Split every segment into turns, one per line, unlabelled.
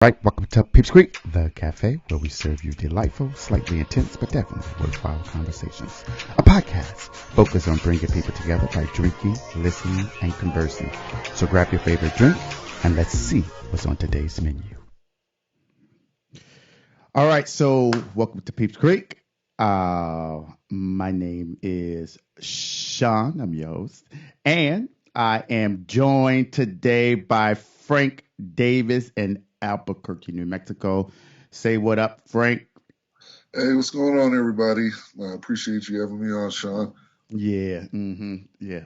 Right, welcome to Peeps Creek, the cafe where we serve you delightful, slightly intense, but definitely worthwhile conversations. A podcast focused on bringing people together by drinking, listening, and conversing. So grab your favorite drink and let's see what's on today's menu. All right, so welcome to Peeps Creek. My name is Sean. I'm your host, and I am joined today by Frank Davis in Albuquerque, New Mexico. Say what up, Frank.
Hey, what's going on, everybody? I appreciate you having me on, Sean.
Yeah, yeah,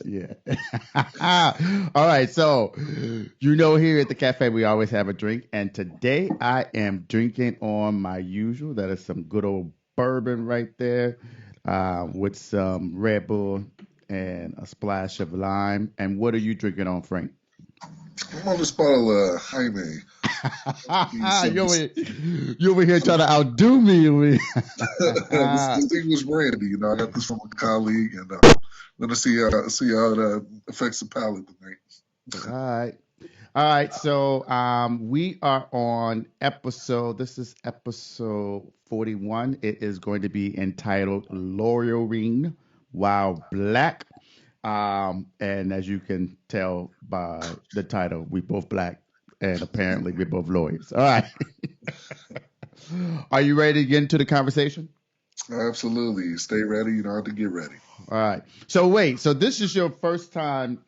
yeah. All right, so here at the cafe we always have a drink, and today I am drinking on my usual. That is some good old bourbon right there, with some Red Bull and a splash of lime. And what are you drinking on, Frank?
I'm on this bottle of Jaime.
you over here, you over here trying to outdo me.
This distinguished brandy. I got this from a colleague, and gonna see how it affects the palate tonight.
All right. All right, so we are on this is episode 41. It is going to be entitled Lawyering While Black. And as you can tell by the title, we both black and apparently we're both lawyers. All right. Are you ready to get into the conversation?
Absolutely. Stay ready. You know how to get ready.
All right. So wait, so this is your first time.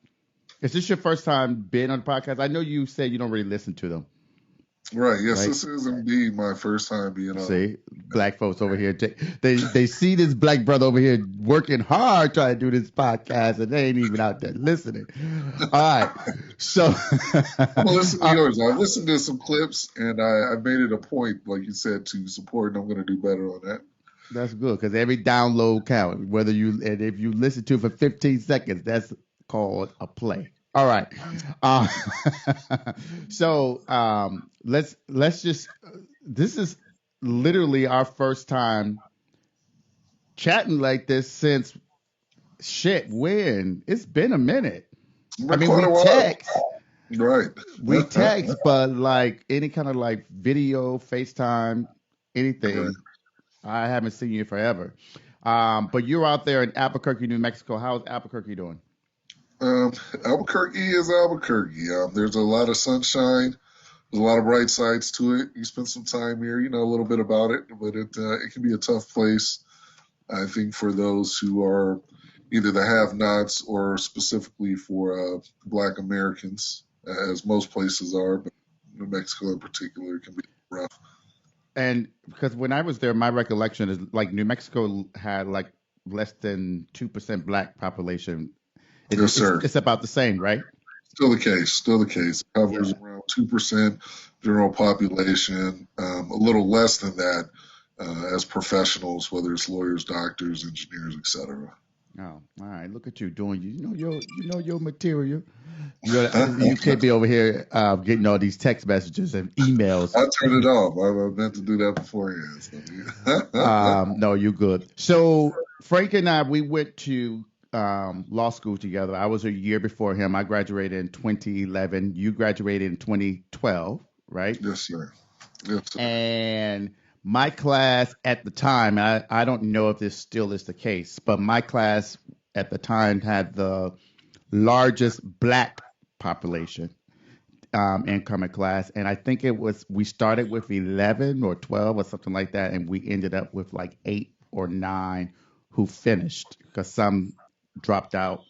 Is this your first time being on the podcast? I know you said you don't really listen to them.
Right. Yes,
Right.
this is indeed my first time being on.
See, black folks over here, they see this black brother over here working hard trying to do this podcast, and they ain't even out there listening. All right, so
I'm gonna listen to yours. I've listened to some clips, and I made it a point, like you said, to support, and I'm going to do better on that.
that's good because every download count. If you listen to it for 15 seconds, that's called a play. All right, uh, so let's just. This is literally our first time chatting like this since shit. When it's been a minute. I
Been
mean,
quite
we
a while.
text,
Right.
we text, but like any kind of like video, FaceTime,
Right.
anything. I haven't seen you forever. But you're out there in Albuquerque, New Mexico. How's Albuquerque doing?
Um, Albuquerque is Albuquerque. There's a lot of sunshine. There's a lot of bright sides to it. You spend some time here, you know a little bit about it, but it can be a tough place, I think, for those who are either the have-nots or specifically for Black Americans, as most places are, but New Mexico in particular can be rough.
And because when I was there, my recollection is like New Mexico had like less than 2% black population.
Yes, sir.
It's about the same, right?
Still the case. Still the case. It covers
Yeah.
around 2% general population, a little less than that as professionals, whether it's lawyers, doctors, engineers, etc.
Oh, all right. Look at you doing you know your material. You can't be over here getting all these text messages and emails.
I turned it off. I meant to do that beforehand.
No, you good. So Frank and I, we went to law school together. I was a year before him. I graduated in 2011. You graduated in 2012, right?
Yes, sir. Yes, sir.
And my class at the time, I don't know if this still is the case, but my class at the time had the largest black population incoming class. And I think we started with 11 or 12 or something like that. And we ended up with like 8 or 9 who finished because some dropped out,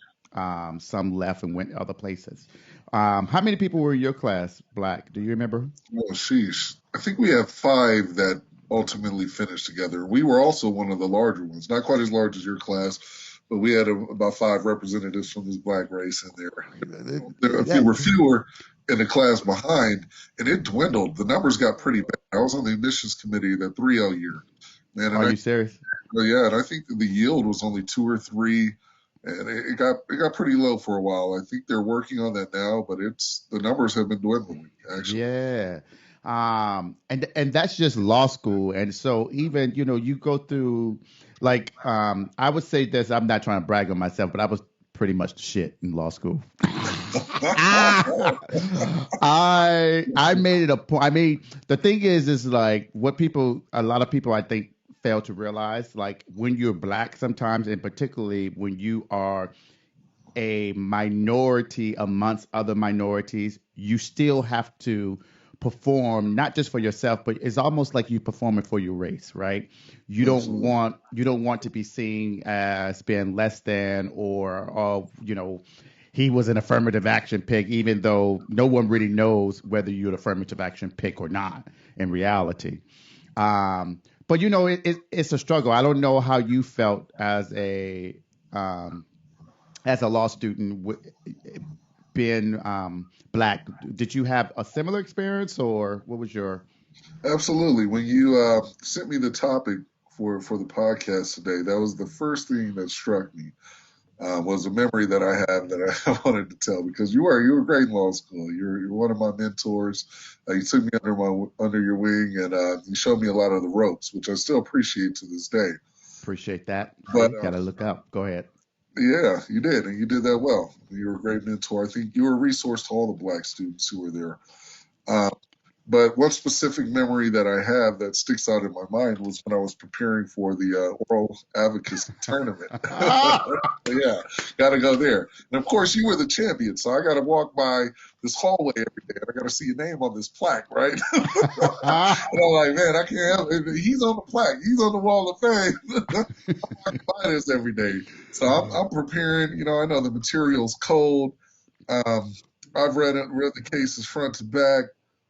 some left and went other places. How many people were in your class, black? Do you remember?
Well, sheesh. I think we have five that ultimately finished together. We were also one of the larger ones, not quite as large as your class, but we had about five representatives from this black race in there. There
Yeah.
were fewer in the class behind, and it dwindled. The numbers got pretty bad. I was on the admissions committee that 3L year, man,
Are you serious?
yeah, and I think the yield was only two or three, and it got pretty low for a while. I think they're working on that now, but it's the numbers have been dwindling actually.
Yeah. And that's just law school. And so even, you go through like I would say this, I'm not trying to brag on myself, but I was pretty much the shit in law school. I made it a point. I mean, the thing is like what people, a lot of people, I think, fail to realize. Like when you're black, sometimes, and particularly when you are a minority amongst other minorities, you still have to perform not just for yourself, but it's almost like you performing for your race, right?
Absolutely.
You don't want to be seen as being less than or he was an affirmative action pick, even though no one really knows whether you're an affirmative action pick or not in reality. But it's a struggle. I don't know how you felt um, as a law student being black. Did you have a similar experience, or what was your?
Absolutely. When you sent me the topic for the podcast today, that was the first thing that struck me. Was a memory that I have that I wanted to tell because you were great in law school. You're one of my mentors. You took me under your wing and you showed me a lot of the ropes, which I still appreciate to this day.
Appreciate that.
But
See, gotta look up. Go ahead.
yeah, you did, and you did that well. You were a great mentor. I think you were a resource to all the black students who were there. Um, but one specific memory that I have that sticks out in my mind was when I was preparing for the oral advocacy tournament. Yeah, got to go there. And of course, you were the champion, so I got to walk by this hallway every day, and I got to see your name on this plaque, right? And I'm like, man, I can't help it. He's on the plaque. He's on the wall of fame. I'm walking by this every day. So I'm preparing. I know the material's cold. Um, I've read the cases front to back,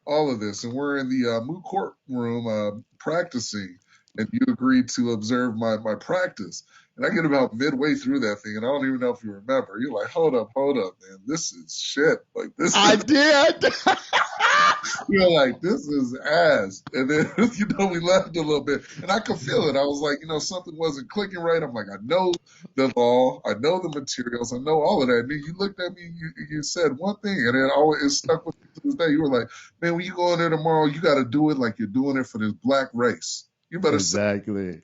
all of this, and we're in the moot court room practicing, and you agreed to observe my practice. And I get about midway through that thing, and I don't even know if you remember. You're like, hold up, man, this is shit. Like this
I
is,
did.
you're like, this is ass. And then we laughed a little bit, and I could feel it. I was like, something wasn't clicking right. I'm like, I know the law, I know the materials, I know all of that. And then you looked at me, you said one thing, and it stuck with me to this day. You were like, man, when you go in there tomorrow, you got to do it like you're doing it for this black race. You better say
Exactly.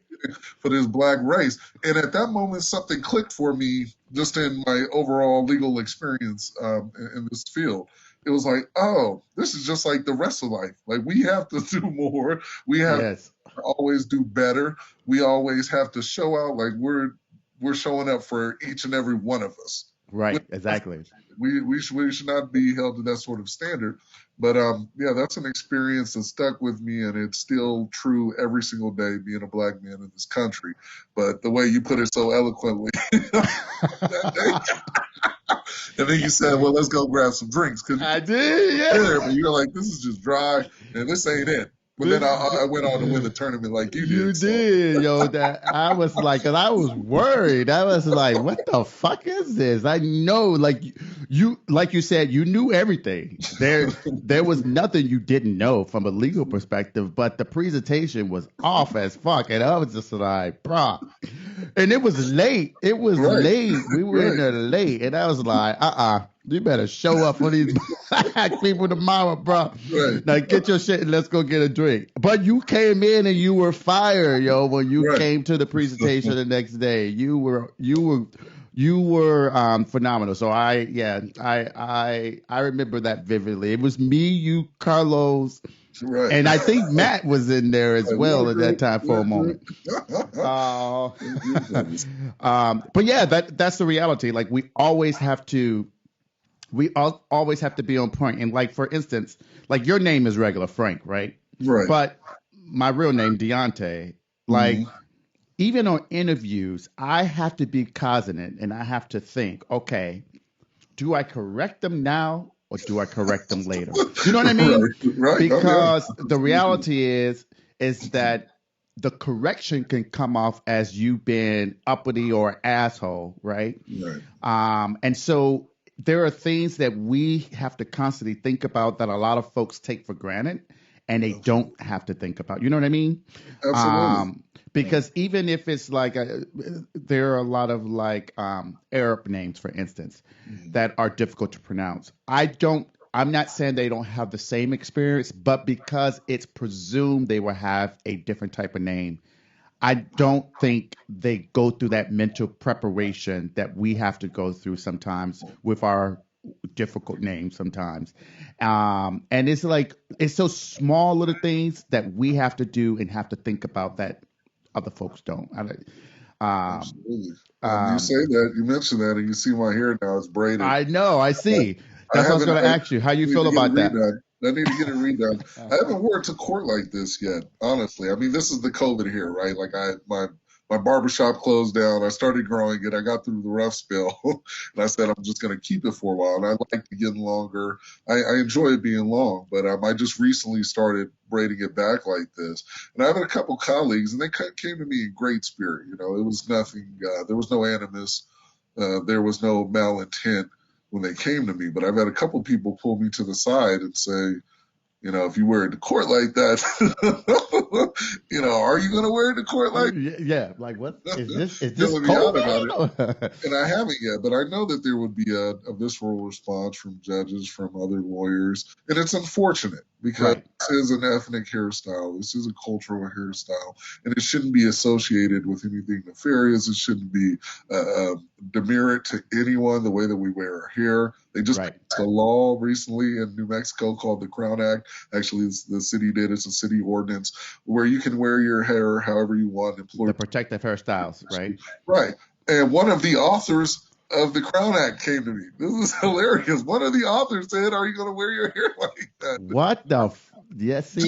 for this black race. And at that moment, something clicked for me just in my overall legal experience in this field. It was like, oh, this is just like the rest of life. Like we have to do more. We have
Yes.
to always do better. We always have to show out like we're showing up for each and every one of us.
Right. Exactly.
We should not be held to that sort of standard. But yeah, that's an experience that stuck with me, and it's still true every single day being a black man in this country. But the way you put it so eloquently that day, and then you said, "Well, let's go grab some drinks," because
I did.
there,
Yeah.
but you're like, "This is just dry, and this ain't it." But then
This.
I went on to win the tournament like you
You
did. So
did, yo. That I was like, cause I was worried. I was like, what the fuck is this? I know, like like you said, you knew everything. There was nothing you didn't know from a legal perspective, but the presentation was off as fuck, and I was just like, bruh. And it was late. It was
right,
late. We were in
right,
there late, and I was like, you better show up for these black people tomorrow, bro.
right,
Now get your shit and let's go get a drink. But you came in and you were fired, yo. When you
right.
came to the presentation the next day, you were phenomenal. So I remember that vividly. It was me, you, Carlos,
Right.
and I think Matt was in there as
Right. We had
well
a
at that
group.
time
We
for
had
a
a group.
moment. Uh,
We had a group of us.
but yeah, that's the reality. Like we always have to be on point. And like for instance, like your name is regular Frank, right?
Right.
But my real name Deontay, like
Mhm.
even on interviews, I have to be cognizant and I have to think, okay, do I correct them now or do I correct them later? You know what I mean?
Right. Right. Oh yeah.
Because the
Absolutely.
reality is that the correction can come off as you being uppity or asshole, right?
Right.
And so there are things that we have to constantly think about that a lot of folks take for granted and they don't have to think about. You know what I mean?
Absolutely.
Because even if it's like there are a lot of like Arab names, for instance,
Mhm.
that are difficult to pronounce. I'm not saying they don't have the same experience, but because it's presumed they will have a different type of name, I don't think they go through that mental preparation that we have to go through sometimes with difficult names sometimes. And it's like, it's so small little things that we have to do and have to think about that other folks don't. Um,
Absolutely. You
um,
say that, you mentioned that, and you see my hair now is braided.
I know, I
Uh,
see.
I
That's what I was
haven't.
going to
I
ask you. How you
need
feel
to get it
about that?
redone. I need to get it redone. I haven't worn it to court like this yet. Honestly, I mean, this is the COVID here, right? Like my barbershop closed down. I started growing it. I got through the rough spell, and I said I'm just going to keep it for a while. And I like it getting longer. I enjoy it being long, but I just recently started braiding it back like this. And I have a couple colleagues, and they came to me in great spirit. You know, it was nothing. There was no animus. There was no malintent when they came to me. But I've had a couple people pull me to the side and say, you know, if you wear it to court like that, you know, are you going to wear it to court like
Yeah, like what is this? Is this
feeling me out about it?
COVID?
And I haven't yet, but I know that there would be a visceral response from judges, from other lawyers. And it's unfortunate because
Right,
this is an ethnic hairstyle. This is a cultural hairstyle. And it shouldn't be associated with anything nefarious. It shouldn't be demerit to anyone the way that we wear our hair. They just
right.
passed a law recently in New Mexico called the Crown Act. Actually, the city did. It's a city ordinance where you can wear your hair however you want.
The
Employer,
protective hairstyles, right?
right. And one of the authors of the Crown Act came to me. This is hilarious. One of the authors said, "Are you going to wear your hair like that?"
What the? Yeah, see,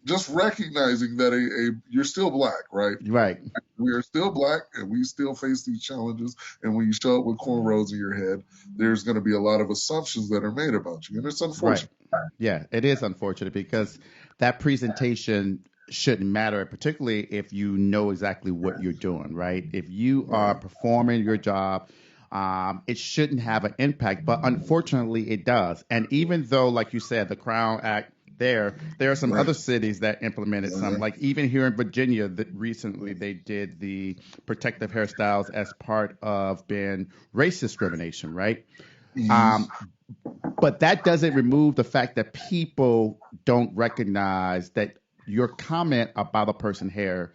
Just recognizing that you're still black, right?
right,
We are still black, and we still face these challenges. And when you show up with cornrows in your head, there's going to be a lot of assumptions that are made about you, and it's
right.
unfortunate.
Yeah, it is unfortunate because that presentation shouldn't matter, particularly if you know exactly what you're doing, right? If you are
Right.
performing your job, it shouldn't have an impact, but unfortunately it does. And even though, like you said, the Crown Act there are some
Right.
other cities that implemented some,
Uh-huh.
like even here in Virginia, that recently they did the protective hairstyles as part of being race discrimination, right? Um,
Mhm.
but that doesn't remove the fact that people don't recognize that your comment about a person's hair,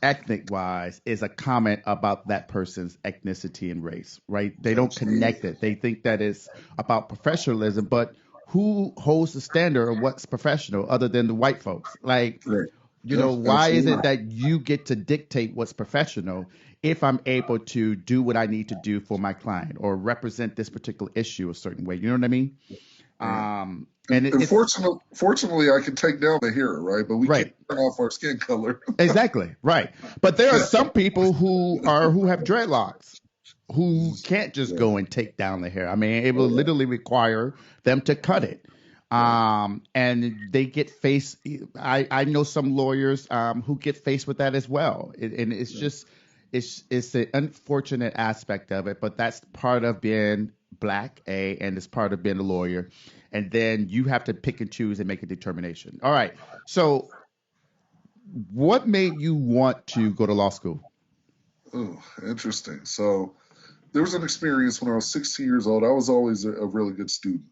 ethnic wise, is a comment about that person's ethnicity and race, right? They don't
Absolutely.
connect it. They think that it's about professionalism, but who holds the standard of what's professional other than the white folks? Like,
Right.
you
Yeah,
know, why is
absolutely.
it that you get to dictate what's professional if I'm able to do what I need to do for my client or represent this particular issue a certain way? You know what I mean?
Right.
And
And
it's
fortunately, I can take down the hair, right? But we can't
right.
turn off our skin color.
Exactly. Right. But there are
Yeah.
some people who have dreadlocks who
Mhm.
can't just
Yeah.
go and take down the hair. I mean, it will
Oh, yeah.
literally require them to cut it.
Right.
And they get faced. I know some lawyers who get faced with that as well, and it's
Yeah.
just it's an unfortunate aspect of it, but that's part of being black, and it's part of being a lawyer, and then you have to pick and choose and make a determination. All right, so what made you want to go to law school?
Oh, interesting. So there was an experience when I was 16 years old. I was always a really good student.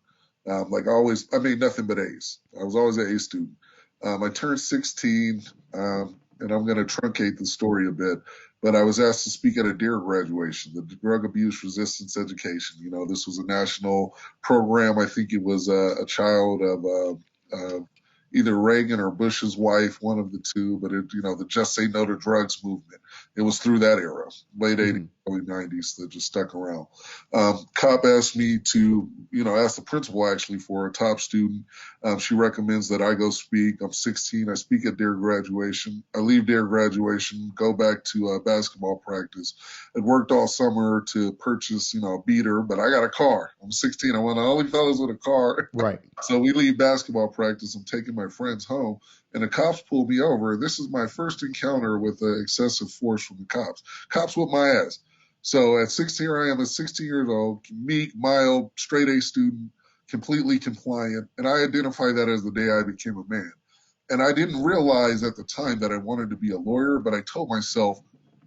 Like always, I made nothing but A's. I was always an A student. I turned 16, and I'm going to truncate the story a bit, but I was asked to speak at a DARE graduation, the Drug Abuse Resistance Education. You know, this was a national program. I think it was a child of either Reagan or Bush's wife, one of the two, but it, you know, the Just Say No to Drugs movement. It was through that era, late 80s,
Hmm.
early 90s, that just stuck around. Cop asked me to, you know, ask the principal actually for a top student. She recommends that I go speak. I'm 16. I speak at DARE graduation. I leave DARE graduation, go back to basketball practice. I'd worked all summer to purchase, you know, a beater, but I got a car. I'm 16. I'm one of the only fellas with a car.
Right.
So we leave basketball practice. I'm taking my friends home, and the cops pull me over. This is my first encounter with excessive force from the cops. Cops whip my ass. So at 16, here I am at 16 years old, meek, mild, straight A student, completely compliant. And I identify that as the day I became a man. And I didn't realize at the time that I wanted to be a lawyer, but I told myself,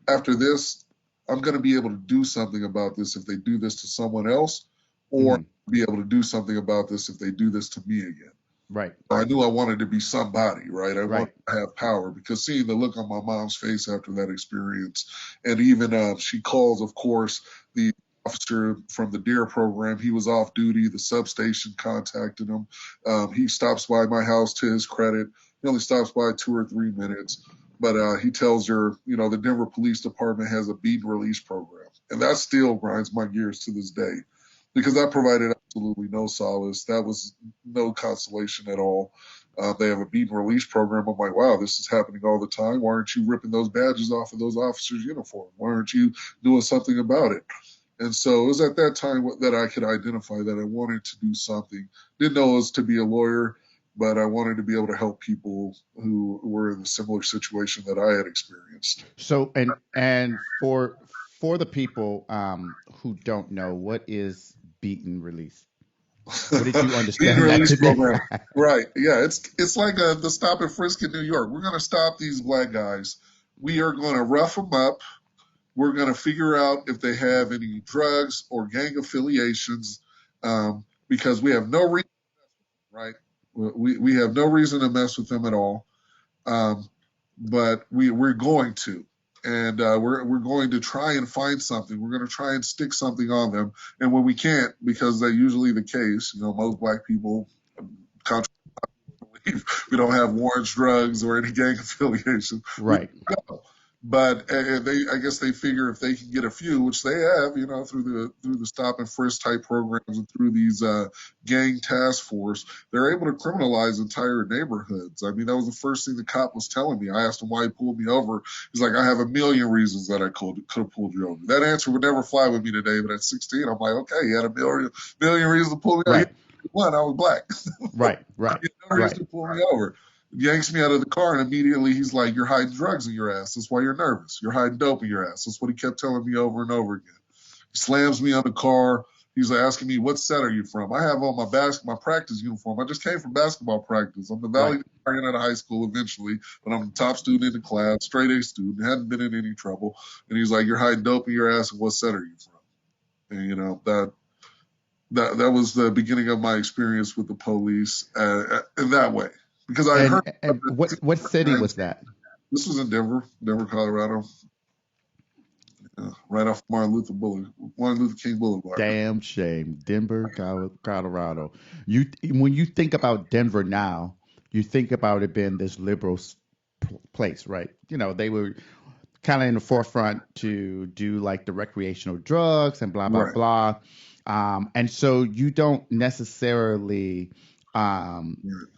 after this, I'm going to be able to do something about this if they do this to someone else, or
Hmm.
be able to do something about this if they do this to me again.
Right.
I knew I wanted to be somebody, right? I wanted
Right.
to have power because seeing the look on my mom's face after that experience, and even she calls, of course, the officer from the DARE program. He was off duty. The substation contacted him. He stops by my house. To his credit, he only stops by 2 or 3 minutes, but he tells her, the Denver Police Department has a beat and release program, and that still grinds my gears to this day, because that provided absolutely no solace. That was no consolation at all. They have a beat and release program. I'm like, wow, this is happening all the time. Why aren't you ripping those badges off of those officers' uniforms? Why aren't you doing something about it? And so it was at that time that I could identify that I wanted to do something. Didn't know it was to be a lawyer, but I wanted to be able to help people who were in a similar situation that I had experienced.
So, and for the people who don't know, what is beat and release? What did you
Beat and
understand that
release
to be?
program. Right. Yeah, it's like the stop and frisk in New York. We're going to stop these black guys. We are going to rough them up. We're going to figure out if they have any drugs or gang affiliations, because we have no reason, right? We have no reason to mess with them at all, but we're going to. And we're going to try and find something. We're going to try and stick something on them. And when we can't, because that's usually the case, most black people, contrary to belief, we don't have warrants, drugs, or any gang affiliation.
Right.
But I guess they figure if they can get a few, which they have, through the stop and frisk type programs and through these gang task force, they're able to criminalize entire neighborhoods. I mean, that was the first thing the cop was telling me. I asked him why he pulled me over. He's like, I have a million reasons that I could have pulled you over. That answer would never fly with me today. But at 16, I'm like, okay, you had a million reasons to pull me over.
Right.
One, I was black.
Right.
He had no reason to pull me over. Yanks me out of the car, and immediately he's like, you're hiding drugs in your ass. That's why you're nervous. You're hiding dope in your ass. That's what he kept telling me over and over again. He slams me on the car. He's asking me, what set are you from? I have on my practice uniform. I just came from basketball practice. I'm the valedictorian out of high school eventually, but I'm the top student in the class, straight A student, hadn't been in any trouble. And he's like, you're hiding dope in your ass, and what set are you from? And, that was the beginning of my experience with the police in that way. Because I heard.
And what city was that?
This was in Denver, Colorado, right off Martin Luther King Boulevard.
Damn shame, Denver, Colorado. When you think about Denver now, you think about it being this liberal place, right? They were kind of in the forefront to do like the recreational drugs and blah blah
Right.
blah, and so you don't necessarily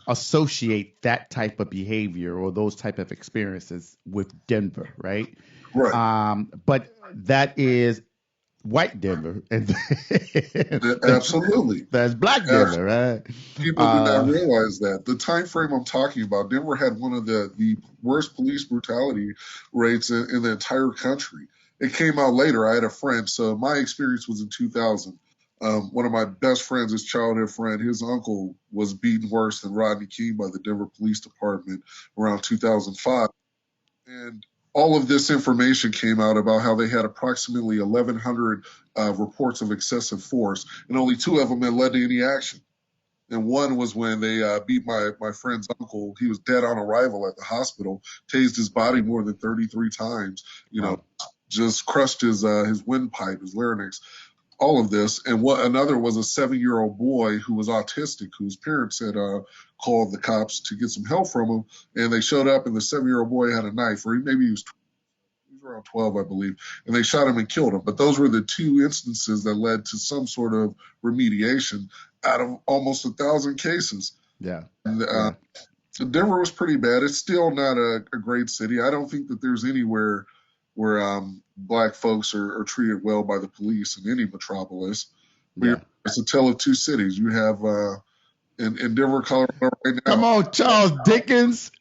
associate that type of behavior or those type of experiences with Denver, right?
Right.
But that is white Denver, and
Absolutely.
that's black Denver, right?
People do not realize that. The time frame I'm talking about, Denver had one of the worst police brutality rates in the entire country. It came out later. I had a friend, so my experience was in 2000. One of my best friends, his childhood friend, his uncle was beaten worse than Rodney King by the Denver Police Department around 2005. And all of this information came out about how they had approximately 1,100 reports of excessive force, and only 2 of them had led to any action. And one was when they beat my friend's uncle. He was dead on arrival at the hospital, tased his body more than 33 times, just crushed his windpipe, his larynx. All of this, and another was a 7-year-old boy who was autistic, whose parents had called the cops to get some help from him, and they showed up, and the 7-year-old boy had a knife, or maybe he was around 12, I believe, and they shot him and killed him. But those were the 2 instances that led to some sort of remediation out of almost 1,000 cases.
Yeah.
And, so Denver was pretty bad. It's still not a great city. I don't think that there's anywhere where black folks are treated well by the police in any metropolis.
Yeah.
It's a tale of 2 cities. You have in Denver, Colorado right now.
Come on, Charles Dickens.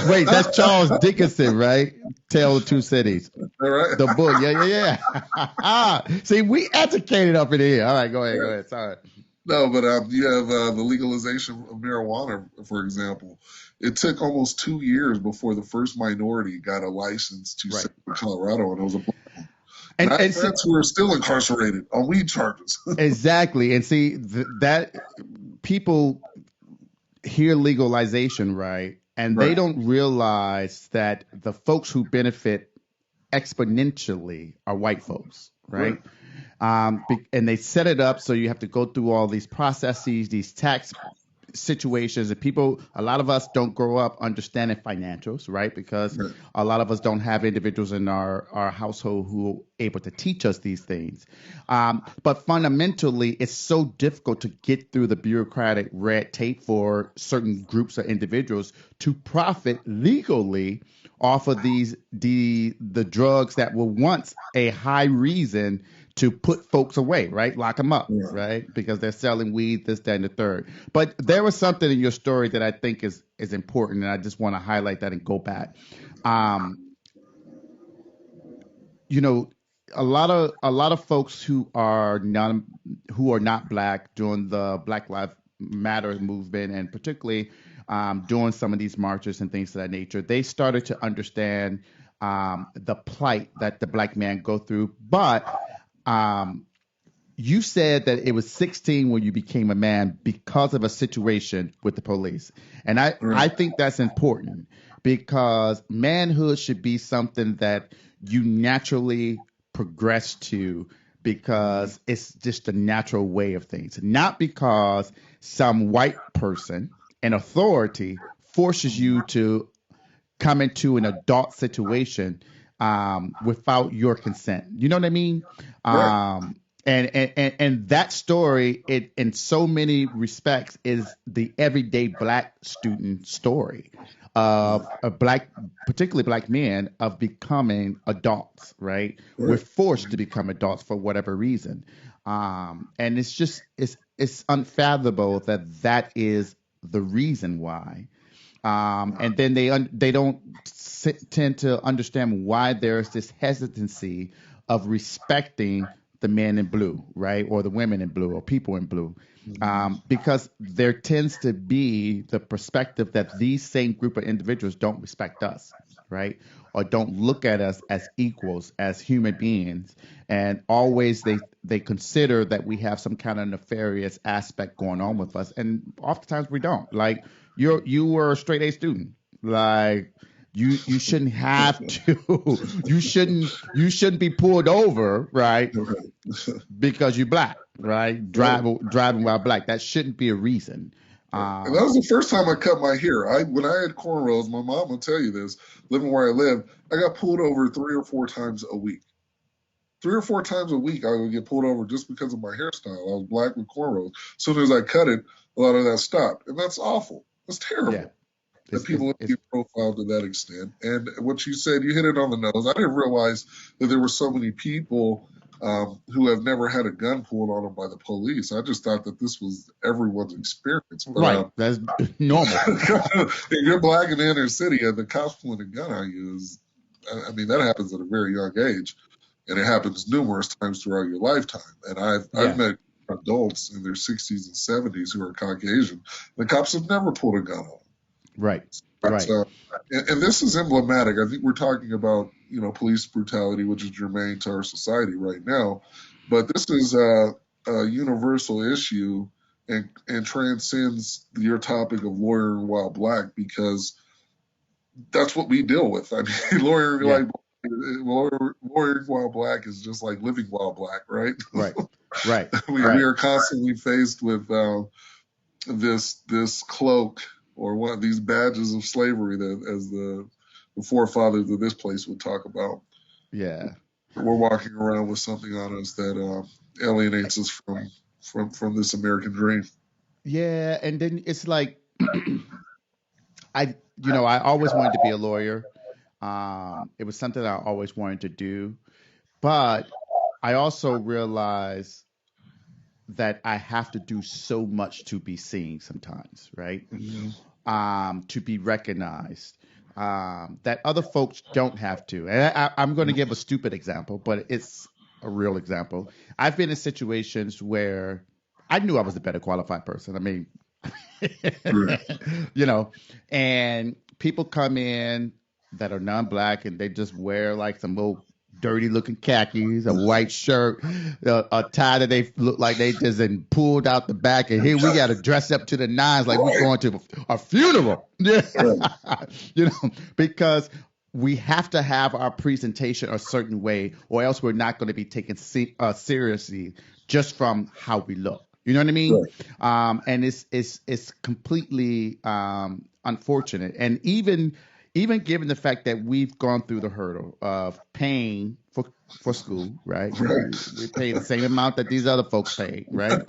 Wait, that's Charles Dickinson, right? Tale of 2 Cities.
All right.
The book. Yeah. See, we educated up in here. All right, go ahead. Sorry.
No, but you have the legalization of marijuana, for example. It took almost 2 years before the first minority got a license to sell in Colorado, and it was a black one. And that's who are still incarcerated on weed charges.
Exactly. And see, that people hear legalization, right? And they don't realize that the folks who benefit exponentially are white folks, right? And they set it up so you have to go through all these processes, these tax situations, and people, a lot of us don't grow up understanding financials, right? Because
Right.
a lot of us don't have individuals in our household who are able to teach us these things. But fundamentally, it's so difficult to get through the bureaucratic red tape for certain groups or individuals to profit legally off of the drugs that were once a high reason to put folks away, right? Lock them up,
Yeah.
right? Because they're selling weed, this, that, and the third. But there was something in your story that I think is important, and I just want to highlight that and go back. Um, you know, a lot of folks who are not black during the Black Lives Matter movement, and particularly during some of these marches and things of that nature, they started to understand the plight that the black man go through. But um, you said that it was 16 when you became a man because of a situation with the police. And I
Right.
think that's important because manhood should be something that you naturally progress to because it's just a natural way of things, not because some white person in authority forces you to come into an adult situation without your consent. You know what I mean?
Right.
And that story, it in so many respects is the everyday black student story of a black, particularly black men, of becoming adults. Right? We're
Right.
forced to become adults for whatever reason, and it's unfathomable that that is the reason why. And then they don't tend to understand why there's this hesitancy of respecting the men in blue, right, or the women in blue, or people in blue, because there tends to be the perspective that these same group of individuals don't respect us, right, or don't look at us as equals, as human beings, and always they consider that we have some kind of nefarious aspect going on with us, and oftentimes we don't. Like you were a straight A student. Like you shouldn't have to you shouldn't be pulled over, right?
Right.
Because you're black, right?
Right.
Driving while black. That shouldn't be a reason.
And that
Um
was the first time I cut my hair. When I had cornrows, my mom will tell you this. Living where I live, I got pulled over 3 or 4 times a week. 3 or 4 times a week, I would get pulled over just because of my hairstyle. I was black with cornrows. As soon as I cut it, a lot of that stopped, and that's awful. That's
yeah,
terrible that
it's it's,
people would
it's
get profiled to that extent. And what you said, you hit it on the nose. I didn't realize that there were so many people who have never had a gun pulled on them by the police. I just thought that this was everyone's experience. But
right. That's normal.
if you're black in the inner city and the cops point a gun at you, I mean, that happens at a very young age, and it happens numerous times throughout your lifetime. And I've
Yeah,
met adults in their 60s and 70s who are Caucasian. The cops have never pulled a gun on them.
right,
But,
right.
and this is emblematic. I think we're talking about police brutality, which is germane to our society right now. But this is a universal issue and transcends your topic of lawyering while black because that's what we deal with. I mean,
Yeah,
lawyering while black is just like living while black, right?
right, right,
We are constantly faced with this cloak or one of these badges of slavery that, as the forefathers of this place would talk about.
yeah,
We're walking around with something on us that alienates us from this American dream.
yeah. And then it's like I always wanted to be a lawyer. It was something I always wanted to do, but I also realized that I have to do so much to be seen sometimes, right?
Mhm.
To be recognized, that other folks don't have to. And I'm going to give a stupid example, but it's a real example. I've been in situations where I knew I was the better qualified person. I mean,
Right.
you know, and people come in that are non-black and they just wear like some little dirty looking khakis, a white shirt, a tie that they look like they just been pulled out the back, and here we got to dress up to the nines like we're
Right.
going to a funeral. Yeah,
Right.
because we have to have our presentation a certain way, or else we're not going to be taken seriously just from how we look. You know what I mean?
Right.
And it's completely unfortunate. And even given the fact that we've gone through the hurdle of paying for school, right? We pay the same amount that these other folks pay, right?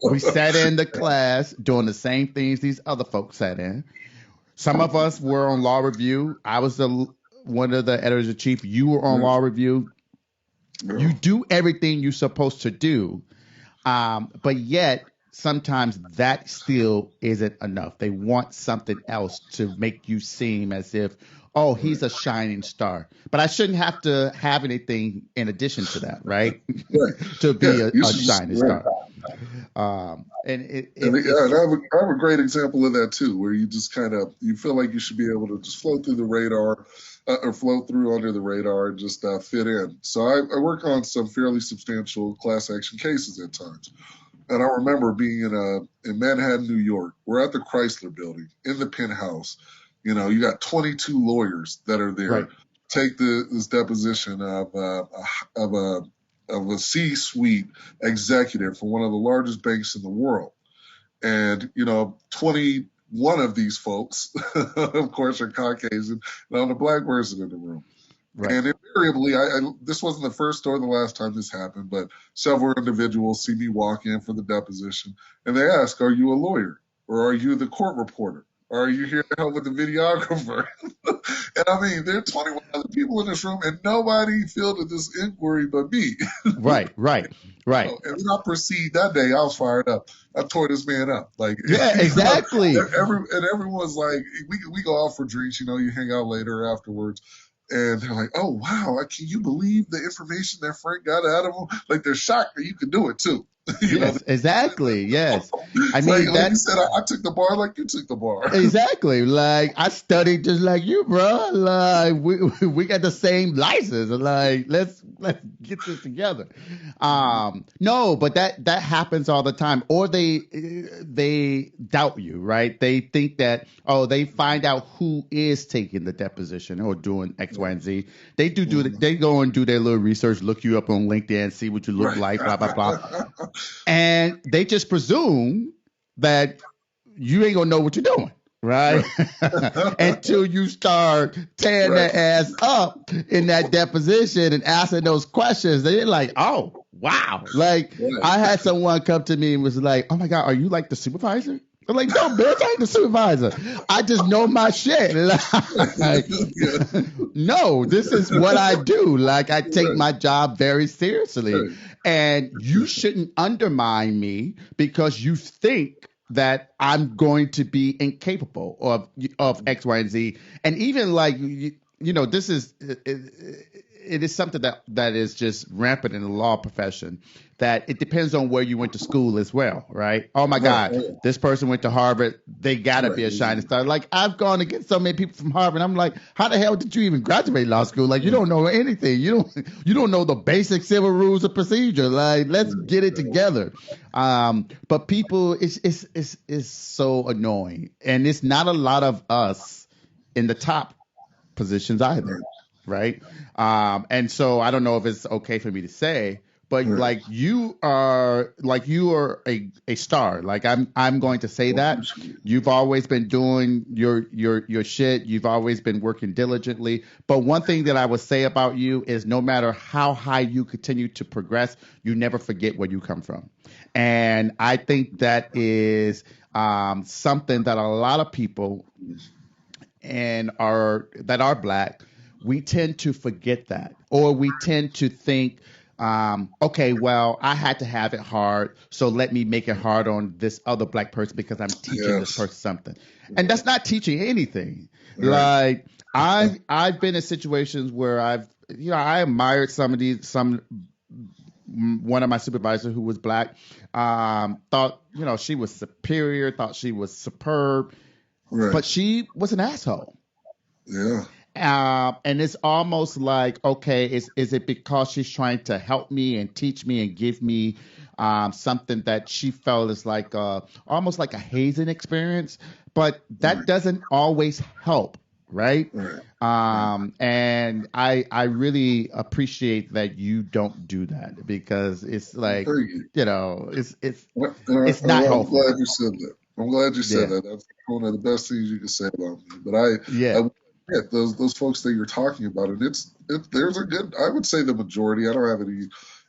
We sat in the class doing the same things these other folks sat in. Some of us were on law review. I was one of the editors in chief. You were on law review. You
Yeah.
do everything you're supposed to do, but yet sometimes that still isn't enough. They want something else to make you seem as if, oh, he's a shining star. But I shouldn't have to have anything in addition to that, right?
Right.
To
Yeah.
be
You
a
should just
shining
right.
star. And
Yeah, and
it's
I have a great example of that too, where you just kind of you feel like you should be able to just float through the radar, or float through under the radar and just fit in. So I work on some fairly substantial class action cases at times, and I remember being in Manhattan, New York. We're at the Chrysler Building in the penthouse. You know, you got 22 lawyers that are there.
right,
Take this deposition of a of a C-suite executive for one of the largest banks in the world. And, 21 of these folks, of course, are Caucasian, and I'm the black person in the room.
right.
And invariably, this wasn't the first or the last time this happened, but several individuals see me walk in for the deposition, and they ask, "Are you a lawyer? Or are you the court reporter? Or are you here to help with the videographer?" And I mean, there are 21 other people in this room, and nobody fielded this inquiry but me.
Right, right, right.
And then I proceed that day. I was fired up. I tore this man up, like
Yeah, exactly.
everyone's like, we go out for drinks. You hang out later afterwards, and they're like, "Oh wow, can you believe the information that Frank got out of him?" Like they're shocked that you can do it too. you know,
Yes, exactly. Yes. I
like
mean
like you
that
said, I took the bar like you took the bar.
exactly. Like I studied just like you, bro. Like we got the same license. Like let's get this together. No, but that happens all the time. Or they doubt you, right? They think that they find out who is taking the deposition or doing X, Y, and Z. They go and do their little research, look you up on LinkedIn, see what you look
Right.
like, blah blah blah, and they just presume that you ain't gonna know what you're doing, right?
Right.
Until you start tearing
Right.
that ass up in that deposition and asking those questions. They're like, oh, wow. Like,
Right.
I had someone come to me and was like, oh my God, are you like the supervisor? I'm like, no, bitch, I ain't the supervisor. I just know my shit. Like,
Yeah.
no, this is what I do. Like, I take
Right.
my job very seriously.
Right.
And you shouldn't undermine me because you think that I'm going to be incapable of X, Y, and Z. And even like, this is, it is something that is just rampant in the law profession, that it depends on where you went to school as well, right? Oh my
Right.
God, this person went to Harvard. They got to
Right.
be a shining star. Like I've gone against so many people from Harvard. I'm like, how the hell did you even graduate law school? Like you don't know anything. You don't know the basic civil rules of procedure. Like let's get it together. But people, it's so annoying, and it's not a lot of us in the top positions either, right? And so I don't know if it's okay for me to say, but
Right.
like you are a star. Like I'm going to say that you've always been doing your shit. You've always been working diligently. But one thing that I would say about you is no matter how high you continue to progress, you never forget where you come from. And I think that is something that a lot of people that are black, we tend to forget that, or we tend to think, okay, well, I had to have it hard, so let me make it hard on this other black person because I'm teaching this
Yes.
person something, and that's not teaching anything.
Right.
Like I've been in situations where I admired some one of my supervisors who was black, thought she was superior, thought she was superb,
Right.
but she was an asshole.
Yeah.
And it's almost like, okay, is it because she's trying to help me and teach me and give me something that she felt is like almost like a hazing experience? But that
Right.
doesn't always help, right?
Right. Right.
And I really appreciate that you don't do that because it's like,
Thank you.
you know, it's not
I'm
helpful.
glad you said that. I'm glad you said
Yeah,
that. That's one of the best things you can say about me. But
yeah,
I get those folks that you're talking about, and there's a good. I would say the majority. I don't have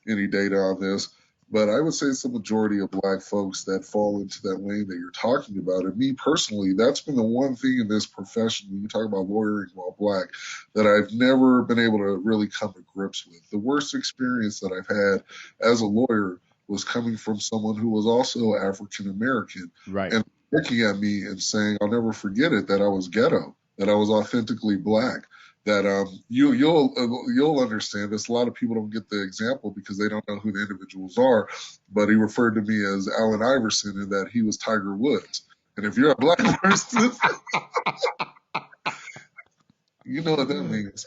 any data on this, but I would say it's the majority of Black folks that fall into that lane that you're talking about. And me personally, that's been the one thing in this profession when you talk about lawyering while Black that I've never been able to really come to grips with. The worst experience that I've had as a lawyer was coming from someone who was also African American
right.
and looking at me and saying, "I'll never forget it, that I was ghetto, that I was authentically Black." That you'll understand this. A lot of people don't get the example because they don't know who the individuals are. But he referred to me as Allen Iverson and that he was Tiger Woods. And if you're a Black person, you know what that means.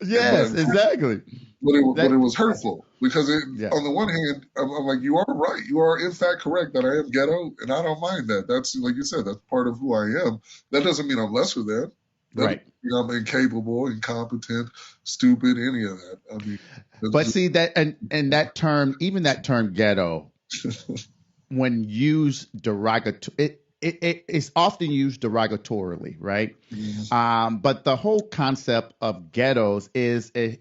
Yes,
But
exactly.
but it
That
was hurtful because
yeah,
on the one hand, I'm like, you are right. You are in fact correct that I am ghetto, and I don't mind that. That's like you said, that's part of who I am. That doesn't mean I'm lesser than. That doesn't
right.
mean I'm incapable, incompetent, stupid, any of that. I mean, that's
But
just
see that and that term, even that term ghetto, when used it's often used derogatorily, right? But the whole concept of ghettos is a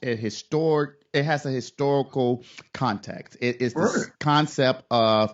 historic. It has a historical context. It is
right.
this concept of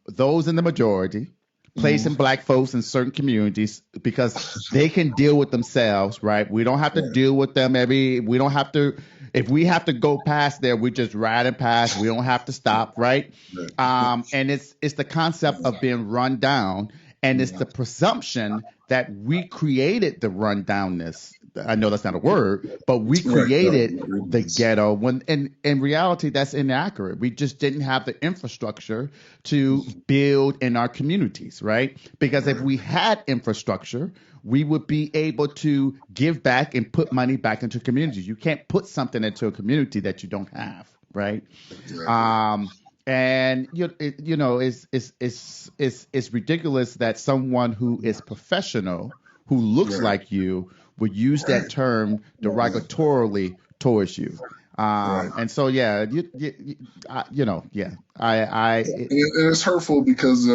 those in the majority placing
Mm,
black folks in certain communities because they can deal with themselves, right? We don't have to
right,
deal with them we don't have to, if we have to go past there, we just ride and pass. We don't have to stop, right?
right.
And it's the concept of being run down, and it's the
Mm,
presumption that we created the rundownness. I know that's not a word, but we
right. No,
created the
it is.
ghetto when in reality that's inaccurate. We just didn't have the infrastructure to build in our communities, right? Because if
Right.
we had infrastructure, we would be able to give back and put money back into communities. You can't put something into a community that you don't have, right?
Exactly.
Um, and you know, it's ridiculous that someone who is professional, who looks
Right.
like you, would use that
Right.
term
Uh,
derogatorily towards you.
right.
And so yeah, yeah,
And it's hurtful because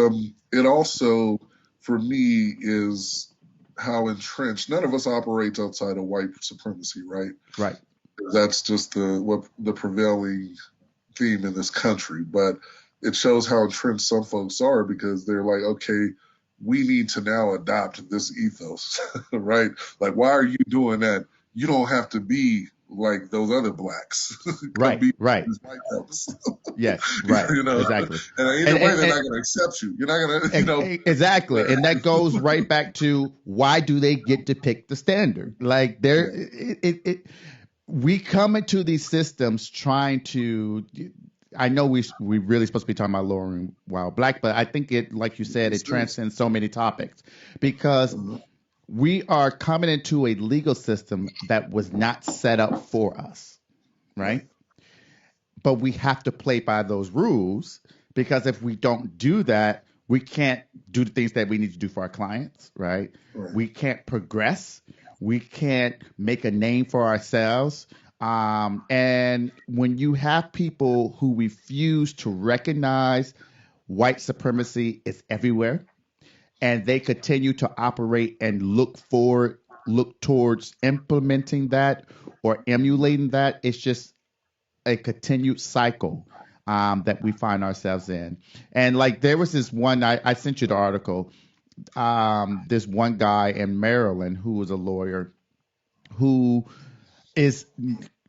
it also, for me, is how entrenched. None of us operates outside of white supremacy, right?
right,
That's just the prevailing theme in this country. But it shows how entrenched some folks are because they're like, okay, we need to now adopt this ethos, right? Like, why are you doing that? You don't have to be like those other blacks. Come
right,
be
right,
these white folks.
yes, right,
you know,
exactly.
and either
And
way,
and,
they're
and
not going to accept you. You're not going to,
Exactly.
right.
And that goes right back to why do they get to pick the standard? Like
Yeah.
we come into these systems trying to, I know we really supposed to be talking about lowering while black, but I think it, like you said, it
It's this.
transcends so many topics because we are coming into a legal system that was not set up for us,
Right.
right? But we have to play by those rules because if we don't do that, we can't do the things that we need to do for our clients, right?
Right.
We can't progress. We can't make a name for ourselves. And when you have people who refuse to recognize white supremacy is everywhere, and they continue to operate and look towards implementing that or emulating that, it's just a continued cycle that we find ourselves in. And like there was this one, I sent you the article. This one guy in Maryland who was a lawyer who is,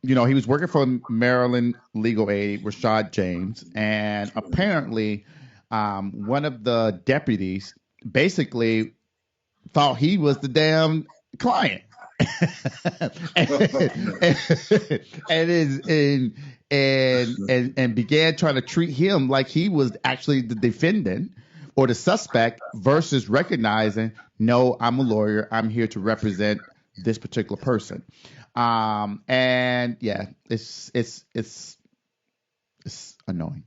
he was working for Maryland Legal Aid, Rashad James, and apparently one of the deputies basically thought he was the damn client. and, and is and began trying to treat him like he was actually the defendant or the suspect versus recognizing, no, I'm a lawyer, I'm here to represent this particular person. And yeah, it's annoying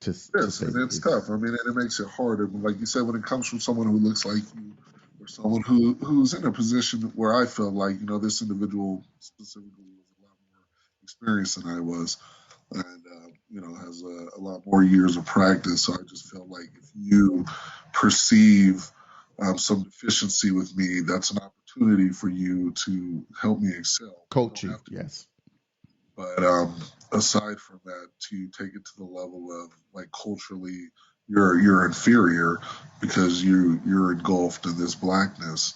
to
Yes,
say
and
the
it's
least.
tough. I mean, and it makes it hard. And like you said, when it comes from someone who looks like you or someone who's in a position where I felt like, this individual specifically was a lot more experienced than I was, and has a lot more years of practice. So I just felt like if you perceive some deficiency with me, that's an opportunity for you to help me excel. You
Coach
don't
you,
have to,
yes.
but aside from that, to take it to the level of like culturally, you're inferior because you're engulfed in this blackness.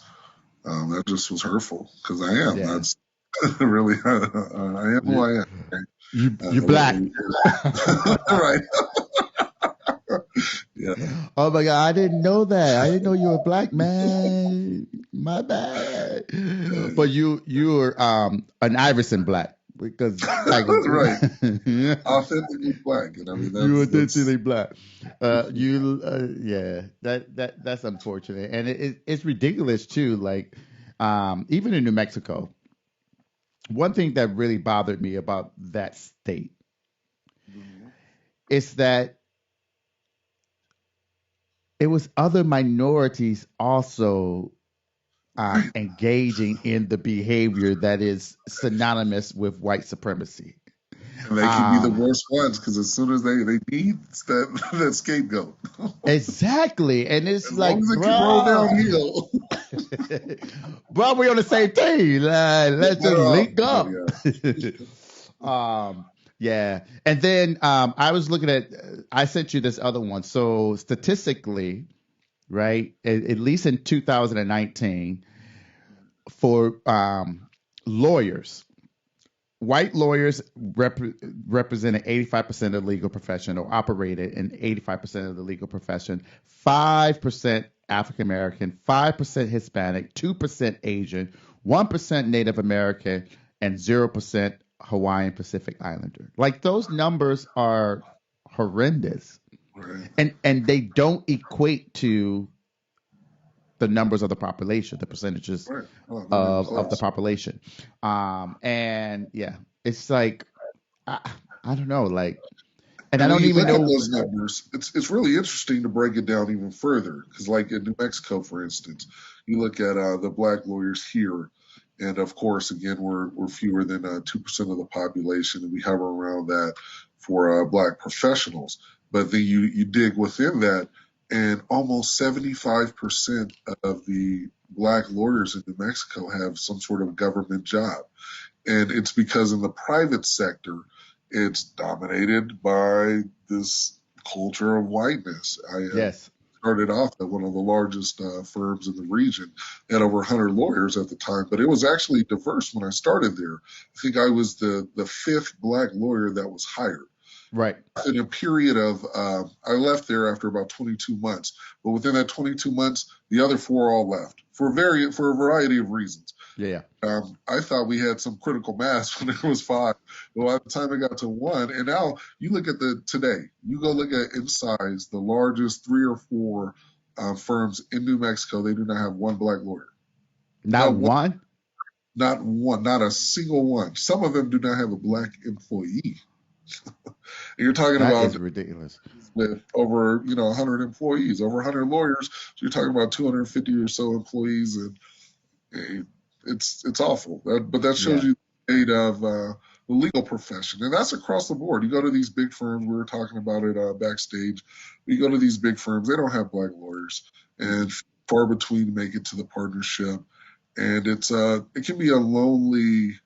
That just was hurtful because I am.
Yeah.
That's really I am who
You
I am.
you black.
Right. Yeah.
Oh my God, I didn't know that. I didn't know you were black, man. My bad. But you were an Iverson black because like
Right.
yeah,
Authentically black, and I mean
you were
that's
authentically black. Yeah, that's unfortunate, and it's ridiculous too. Like even in New Mexico, one thing that really bothered me about that state
Mhm.
is that it was other minorities also
Right.
engaging in the behavior that is synonymous with white supremacy.
And they can be the
Um,
worst ones because as soon as they need that that scapegoat,
exactly, and it's
as long
like,
as it can roll
bruh,
downhill,
bruh, we on the same team.
you're
Let's just
better off.
link
But
up.
yeah,
um, yeah, and then I was looking at. I sent you this other one. So statistically, right, at least in 2019, for lawyers, white lawyers represented 85% of the legal profession or operated in 85% of the legal profession, 5% African American, 5% Hispanic, 2% Asian, 1% Native American, and 0% Hawaiian Pacific Islander. Like those numbers are horrendous.
right,
And they don't equate to the numbers of the population, the percentages
right. Oh, not even
of the
close.
population. And yeah, it's like I, I don't know, like, and I
And when
don't
you
even
look at
know.
those numbers, it's really interesting to break it down even further. Because, like in New Mexico, for instance, you look at the black lawyers here, and of course, again, we're fewer than 2% of the population, and we hover around that for black professionals. But then you dig within that, and almost 75% of the black lawyers in New Mexico have some sort of government job, and it's because in the private sector it's dominated by this culture of whiteness. I
Yes,
started off at one of the largest firms in the region, had over 100 lawyers at the time, but it was actually diverse when I started there. I think I was the fifth black lawyer that was hired.
right.
In a period of, I left there after about 22 months, but within that 22 months, the other four all left for a variety of reasons.
Yeah,
I thought we had some critical mass when it was five. But by the time it got to one, and now you look at the today, you go look at in size the largest three or four firms in New Mexico. They do not have one black lawyer.
not
Not one.
one.
Not one. Not a single one. Some of them do not have a black employee. You're talking
That
about
is ridiculous.
with over 100 employees, over 100 lawyers. So you're talking about 250 or so employees, and it's awful. But that shows
Yeah,
you the state of the legal profession, and that's across the board. You go to these big firms. We were talking about it backstage. You go to these big firms; they don't have black lawyers,
mm-mm.
and far between make it to the partnership. And it can be a lonely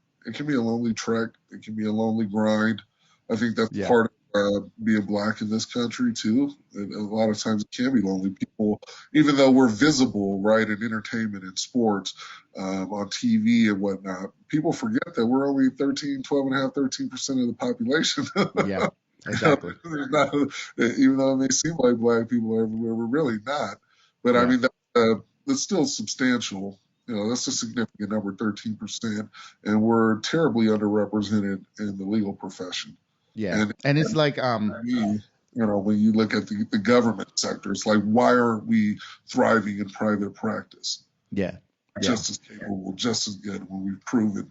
trek. It can be a lonely grind. I think that's
Yeah,
part of being black in this country too. And a lot of times it can be lonely. People, even though we're visible, right, in entertainment and sports, on TV and whatnot, people forget that we're only 13, 12 and a half, 13% of the population.
yeah, exactly.
There's not, even though it may seem like black people are everywhere, we're really not. But I
Yeah,
mean, that's still substantial. That's a significant number, 13%, and we're terribly underrepresented in the legal profession.
yeah,
And,
and it's
and
like
for me, when you look at the government sector, it's like, why aren't we thriving in private practice?
yeah, yeah,
Just as capable, just as good when we've proven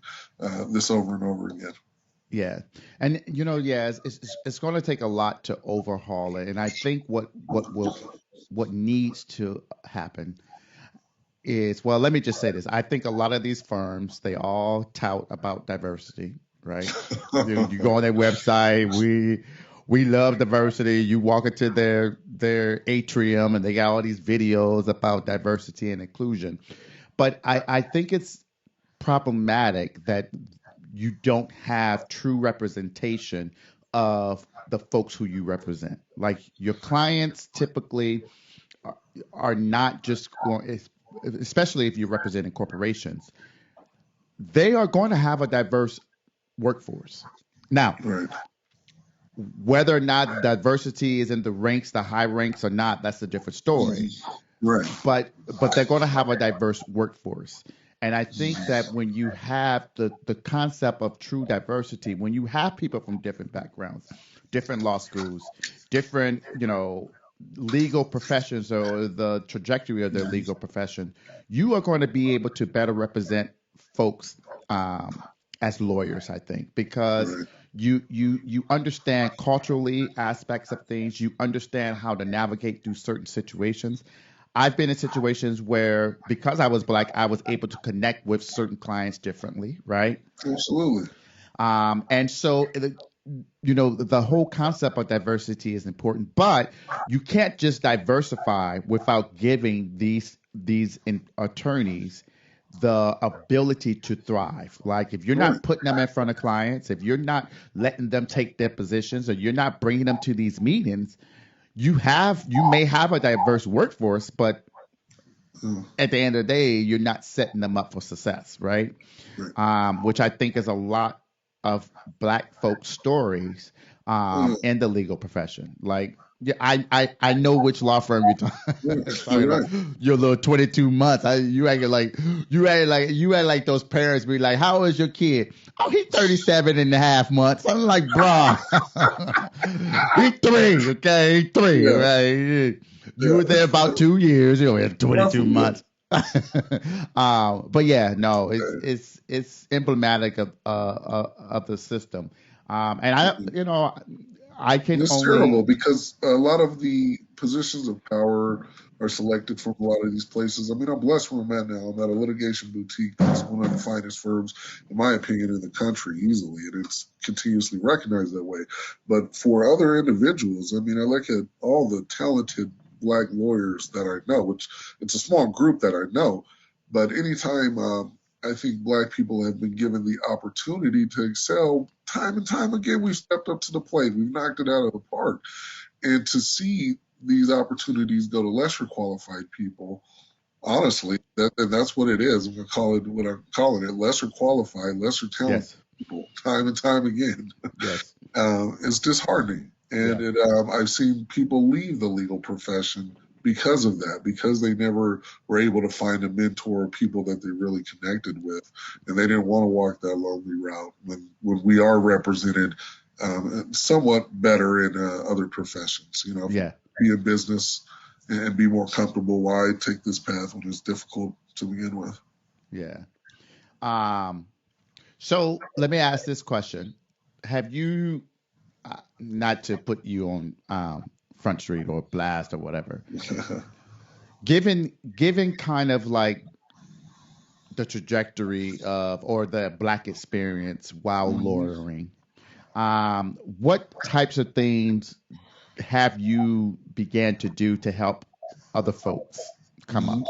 this over and over again.
yeah, and yeah, it's going to take a lot to overhaul it, and I think what needs to happen is, well, let me just say this. I think a lot of these firms, they all tout about diversity, right? You go on their website, we love diversity. You walk into their atrium and they got all these videos about diversity and inclusion. But I think it's problematic that you don't have true representation of the folks who you represent. Like your clients typically are, are not just going, especially if you're representing corporations, they are going to have a diverse workforce. Now,
Right.
whether or not diversity is in the ranks, the high ranks or not, that's a different story.
Right.
But they're going to have a diverse workforce. And I think that when you have the concept of true diversity, when you have people from different backgrounds, different law schools, different, legal professions or the trajectory of their legal profession, you are going to be able to better represent folks as lawyers, I think, because
Right.
you understand culturally aspects of things, you understand how to navigate through certain situations. I've been in situations where because I was black, I was able to connect with certain clients differently, right?
Absolutely.
And so, the whole concept of diversity is important, but you can't just diversify without giving these attorneys the ability to thrive. Like if you're
Right.
not putting them in front of clients, if you're not letting them take their positions, or you're not bringing them to these meetings, you may have a diverse workforce, but
Mm,
at the end of the day, you're not setting them up for success, right?
right.
Which I think is a lot of black folk stories
Yeah.
in the legal profession. Like, yeah, I know which law firm you're
Yeah.
talking
You're
about.
right.
Your little 22 months. You acting like those parents be like, how old is your kid? Oh, he's 37 and a half months. I'm like, bruh, he three, okay, he three,
Yeah.
right? You
Yeah.
were there about 2 years. You had 22
Roughly, yeah.
months. But yeah, no, it's
Okay.
it's it's emblematic of the system. And I can
It's
only
terrible because a lot of the positions of power are selected from a lot of these places. I mean, I'm blessed where I'm at now. I'm at a litigation boutique that's one of the finest firms, in my opinion, in the country, easily, and it's continuously recognized that way. But for other individuals, I mean, I look at all the talented black lawyers that I know, which it's a small group that I know, but anytime I think black people have been given the opportunity to excel time and time again. We've stepped up to the plate. We've knocked it out of the park. And to see these opportunities go to lesser qualified people, honestly, and that's what it is. I'm going to call it what I'm calling it: lesser qualified, lesser talented
yes,
people, time and time again.
yes,
It's disheartening.
yeah,
And I've seen people leave the legal profession because of that, because they never were able to find a mentor or people that they really connected with, and they didn't want to walk that lonely route when we are represented somewhat better in other professions. If
yeah,
be in business and be more comfortable, why take this path when it's difficult to begin with?
yeah. Um, so let me ask this question: Have you, not to put you on Front Street or Blast or whatever, given kind of like the trajectory of or the black experience while
Mhm.
lawyering, what types of things have you began to do to help other folks come
Mhm.
up?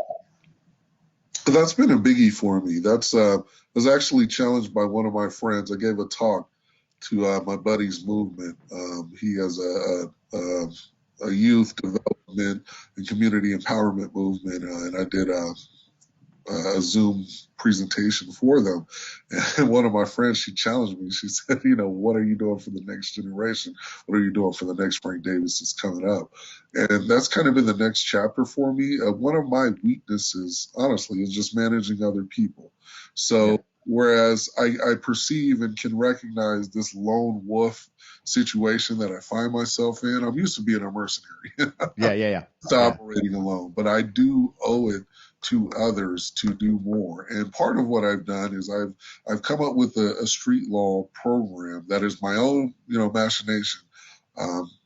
That's been a biggie for me. That's was actually challenged by one of my friends. I gave a talk to my buddy's movement. He has a youth development and community empowerment movement, and I did a Zoom presentation for them. And one of my friends, she challenged me. She said, what are you doing for the next generation? What are you doing for the next Frank Davis that's coming up? And that's kind of been the next chapter for me. One of my weaknesses, honestly, is just managing other people.
Yeah,
So whereas I perceive and can recognize this lone wolf situation that I find myself in, I'm used to being a mercenary.
yeah, yeah, yeah,
To
yeah,
operating alone, but I do owe it to others to do more. And part of what I've done is I've come up with a street law program that is my own machination.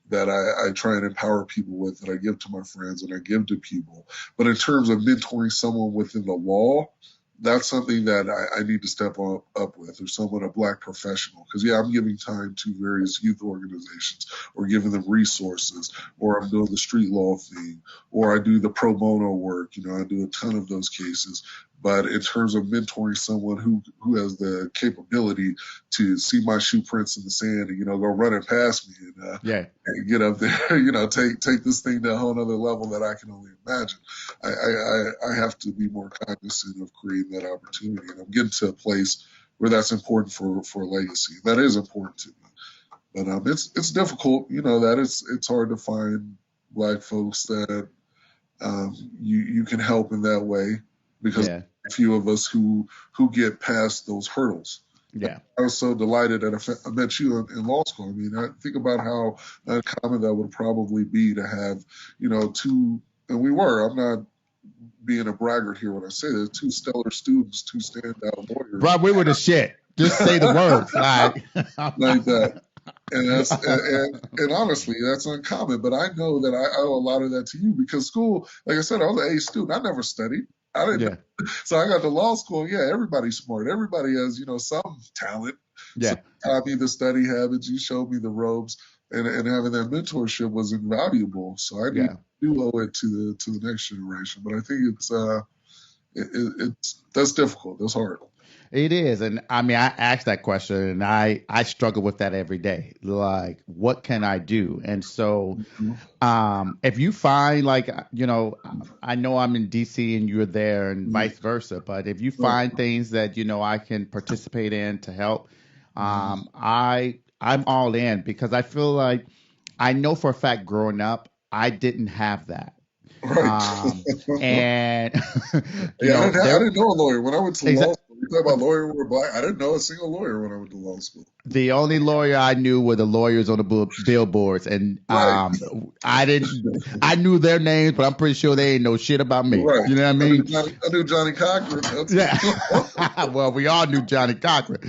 that I try and empower people with, that I give to my friends and I give to people. But in terms of mentoring someone within the law, that's something that I need to step up with, or someone, a Black professional. Because, yeah, I'm giving time to various youth organizations, or giving them resources, or I'm doing the street law thing, or I do the pro bono work. I do a ton of those cases. But in terms of mentoring someone who has the capability to see my shoe prints in the sand and, go running past me and get up there, take this thing to a whole other level that I can only imagine. I have to be more cognizant of creating that opportunity. And I'm getting to a place where that's important for legacy. That is important to me. But it's difficult, that it's hard to find Black folks that you can help in that way, because a few of us who get past those hurdles.
Yeah.
I was so delighted that I met you in law school. I mean, I think about how uncommon that would probably be to have, two, and we were, I'm not being a braggart here when I say this, two stellar students, two standout lawyers.
Bro, we were the shit. Just say the words.
Like that. And honestly, that's uncommon. But I know that I owe a lot of that to you, because school, like I said, I was an A student. I never studied. I didn't. So I got to law school. Yeah, everybody's smart. Everybody has, some talent.
Yeah.
So you taught me the study habits. You showed me the ropes, and having that mentorship was invaluable. So I do owe it to the next generation. But I think it's that's difficult. That's hard.
It is. And I mean, I ask that question, and I struggle with that every day. Like, what can I do? And so, if you find, like, I know I'm in DC and you're there, and vice versa, but if you find things that, I can participate in to help, I'm all in, because I feel like, I know for a fact growing up, I didn't have that.
Right.
And
I didn't know a lawyer when I went to law school. You talk about lawyers who were Black. I didn't know a single lawyer when I went to law school.
The only lawyer I knew were the lawyers on the billboards, and I knew their names, but I'm pretty sure they ain't know shit about me.
Right.
You know what I mean?
I knew Johnny Cochran.
Yeah. Well, we all knew Johnny Cochran.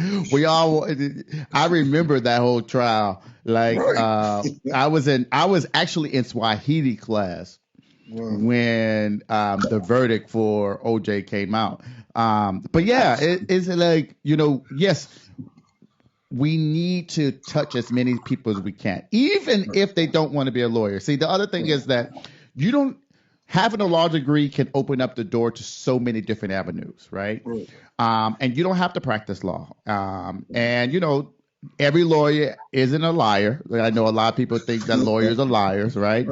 I remember that whole trial. Like, I was actually in Swahili class when the verdict for OJ came out. But yeah, it's like, yes, we need to touch as many people as we can, even if they don't want to be a lawyer. See, the other thing is that having a law degree can open up the door to so many different avenues, right? And you don't have to practice law. And, every lawyer isn't a liar. I know a lot of people think that lawyers are liars, right?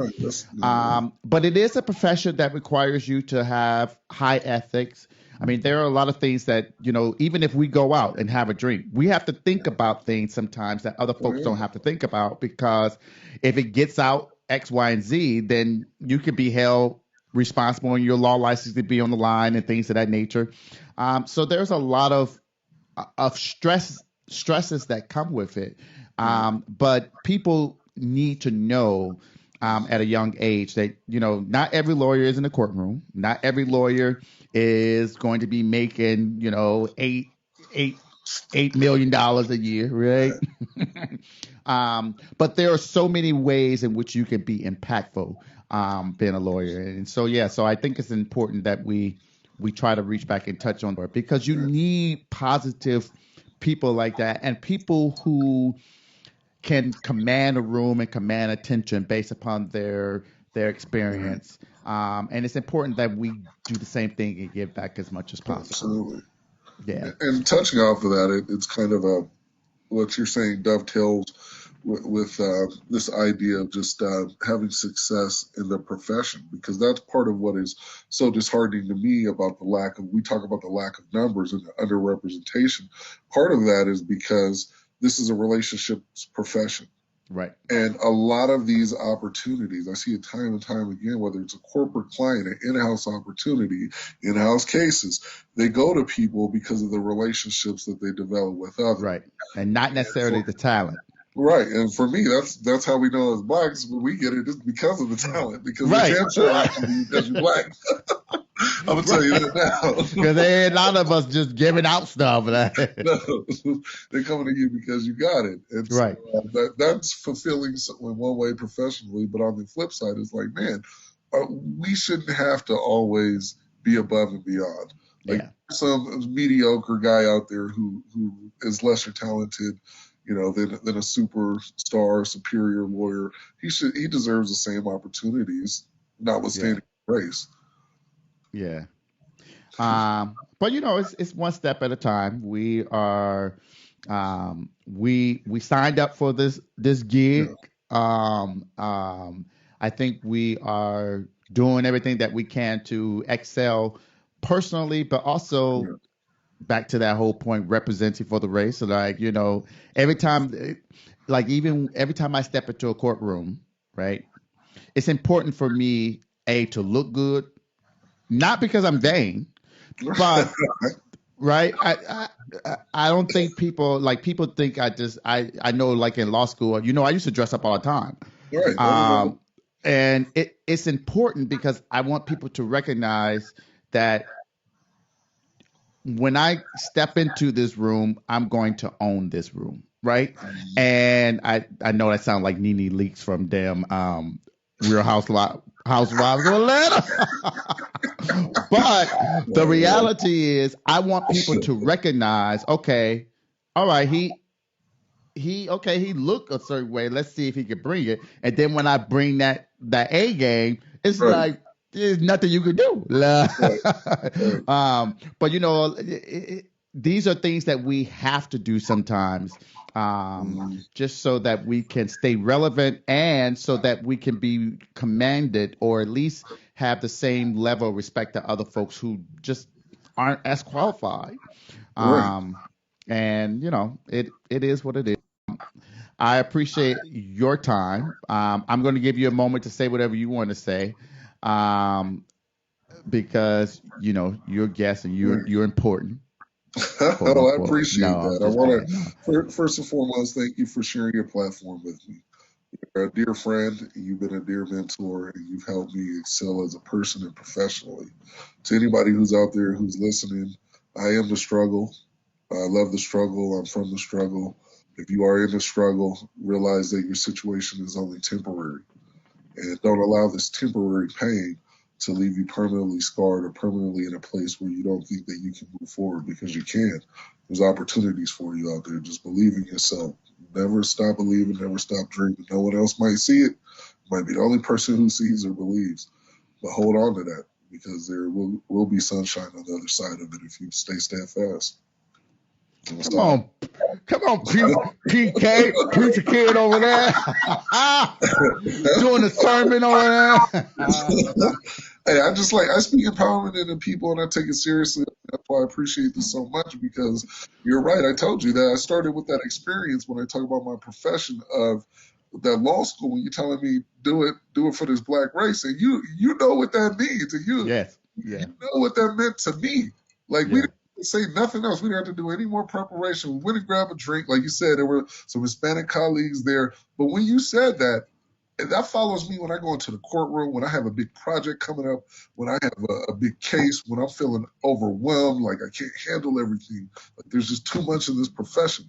But it is a profession that requires you to have high ethics. I mean, there are a lot of things that, even if we go out and have a drink, we have to think about things sometimes that other folks don't have to think about, because if it gets out X, Y, and Z, then you could be held responsible and your law license could be on the line and things of that nature. So there's a lot of stresses that come with it. But people need to know at a young age that, not every lawyer is in the courtroom. Not every lawyer is going to be making, $8 million a year, right? But there are so many ways in which you can be impactful being a lawyer. And so I think it's important that we try to reach back and touch on it, because you need positive people like that, and people who can command a room and command attention based upon their experience. And it's important that we do the same thing and give back as much as possible.
Absolutely.
Yeah.
And touching off of that, it's kind of what you're saying dovetails with this idea of just having success in the profession, because that's part of what is so disheartening to me about we talk about the lack of numbers and the underrepresentation. Part of that is because this is a relationships profession.
Right.
And a lot of these opportunities, I see it time and time again, whether it's a corporate client, an in-house opportunity, in-house cases, they go to people because of the relationships that they develop with others.
Right. And not necessarily the talent.
Right. And for me, that's how we know as Blacks, when we get it, it's because of the talent, because the chance because you're Black. I'm gonna tell you
Right.
that
Because there ain't a lot of us just giving out stuff.
now. No, they're coming to you because you got it, and so
Right.
that's fulfilling in one way professionally. But on the flip side, it's like, man, we shouldn't have to always be above and beyond. Like
Yeah.
some mediocre guy out there who is lesser talented, than a superstar, superior lawyer. He deserves the same opportunities,
Yeah.
notwithstanding race.
Yeah. But it's one step at a time. We signed up for this
Yeah,
gig. I think we are doing everything that we can to excel personally, but also
yeah,
back to that whole point, representing for the race. So like, every time, like even every time I step into a courtroom, right, it's important for me, to look good, not because I'm vain, but right. I don't think people think I know, like in law school, I used to dress up all the time.
right. I remember.
Um and it's important because I want people to recognize that when I step into this room, I'm going to own this room, right?
Mhm.
And I know that sounds like Nene Leaks from damn Real Housewives of Atlanta. But the reality is, I want people to recognize, okay, all right, he looked a certain way. Let's see if he can bring it. And then when I bring that A game, it's
Right,
like there's nothing you can do.
right, right.
But these are things that we have to do sometimes,
Mhm.
just so that we can stay relevant and so that we can be commanded, or at least have the same level of respect to other folks who just aren't as qualified.
Right.
Um, and it is what it is. I appreciate your time. I'm going to give you a moment to say whatever you want to say, um, because you're a guest and
Right.
you're important, quote
Oh, I
unquote.
appreciate
No, I'm
that. I
just
want
playing. No,
to, first and foremost, thank you for sharing your platform with me. You're a dear friend, you've been a dear mentor, and you've helped me excel as a person and professionally. To anybody who's out there who's listening, I am the struggle. I love the struggle. I'm from the struggle. If you are in the struggle, realize that your situation is only temporary. And don't allow this temporary pain to leave you permanently scarred or permanently in a place where you don't think that you can move forward, because you can. There's opportunities for you out there. Just believe in yourself. Never stop believing, never stop dreaming. No one else might see it. Might be the only person who sees or believes. But hold on to that, because there will be sunshine on the other side of it if you stay steadfast. And that's
come
all.
on, come on, PK, preacher kid over there, doing a sermon over there.
Hey, I speak empowerment into people and I take it seriously. That's why I appreciate this so much, because you're right. I told you that I started with that experience when I talk about my profession of that law school. When you're telling me do it for this black race, and you know what that means, and
Yes,
you
yeah,
know what that meant to me. Like we
yeah.
didn't say nothing else. We didn't have to do any more preparation. We went and grabbed a drink. Like you said, there were some Hispanic colleagues there. But when you said that, and that follows me when I go into the courtroom, when I have a big project coming up, when I have a big case, when I'm feeling overwhelmed, like I can't handle everything. Like there's just too much in this profession.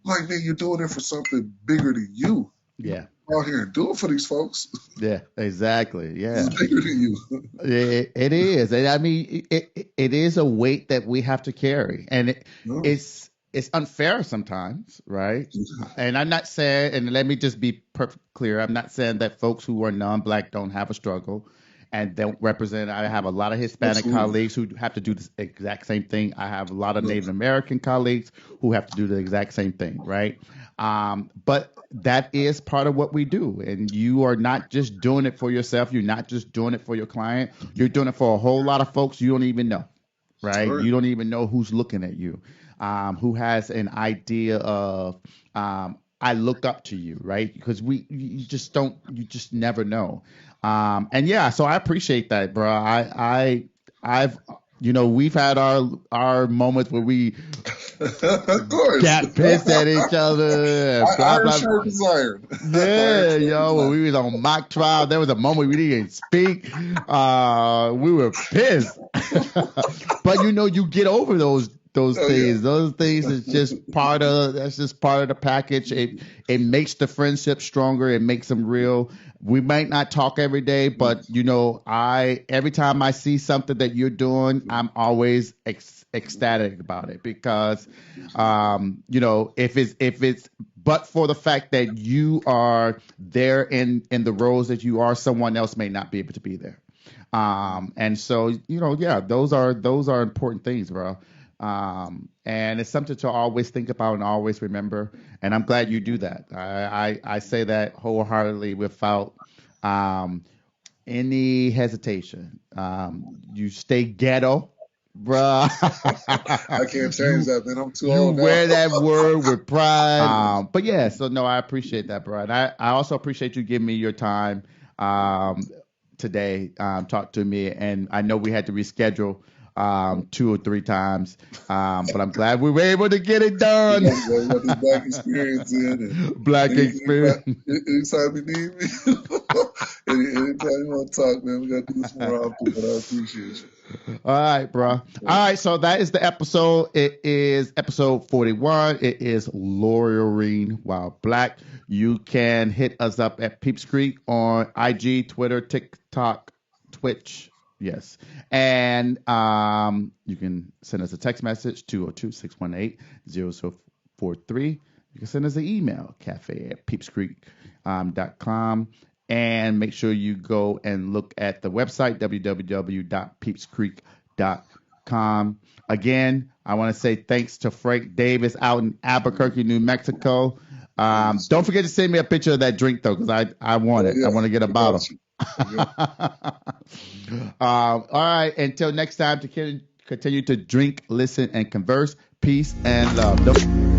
I'm like, man, you're doing it for something bigger than you. You
Yeah,
go out here and do it for these folks.
yeah, exactly.
This is
Yeah.
bigger than you.
It is, and I mean, it is a weight that we have to carry, and
No.
it's unfair sometimes, right? And I'm not saying, and let me just be perfect clear, I'm not saying that folks who are non-black don't have a struggle and don't represent. I have a lot of Hispanic
Absolutely.
colleagues who have to do the exact same thing. I have a lot of
No.
Native American colleagues who have to do the exact same thing, right? But that is part of what we do. And you are not just doing it for yourself. You're not just doing it for your client. You're doing it for a whole lot of folks you don't even know,
All
right?
right.
You don't even know who's looking at you, who has an idea of, I look up to you, right? Because you just don't, you just never know. And yeah, so I appreciate that, bro. I've, we've had our moments where we
Of course.
got pissed at each other, and blah
Iron
blah.
sharp as iron. Iron
Yeah,
sharp as
yo, when
iron.
we was on mock trial, there was a moment we didn't even speak. We were pissed. But you get over those
Oh yeah.
things. Those things is just that's just part of the package. It makes the friendship stronger. It makes them real. We might not talk every day, but I every time I see something that you're doing, I'm always ecstatic about it because if it's but for the fact that you are there in the roles that you are, someone else may not be able to be there. And so, yeah, those are important things, bro. And it's something to always think about and always remember. And I'm glad you do that. I say that wholeheartedly without um, any hesitation. You stay ghetto, bruh.
I can't change
you
that, man. I'm too
you
old now.
wear that word with pride. But yeah, so no, I appreciate that, bro. And I also appreciate you giving me your time today, talk to me. And I know we had to reschedule 2 or 3 times, but I'm glad we were able to get it done.
Yeah, we got this black experience in,
Black experience.
anytime you need me, anytime you want to talk, man, we got to do this more often. But I appreciate you.
All right, bro. All right, so that is the episode. It is episode 41. It is Lawyering While Black. You can hit us up at Peeps Creek on IG, Twitter, TikTok, Twitch. Yes. And you can send us a text message, 202-618-0043. You can send us an email, cafe@peepscreek.com. And make sure you go and look at the website, www.peepscreek.com. Again, I want to say thanks to Frank Davis out in Albuquerque, New Mexico. Don't forget to send me a picture of that drink, though, because I want it.
Yeah,
I want to get a bottle.
yeah.
All right. Until next time, to continue to drink, listen, and converse. Peace and love.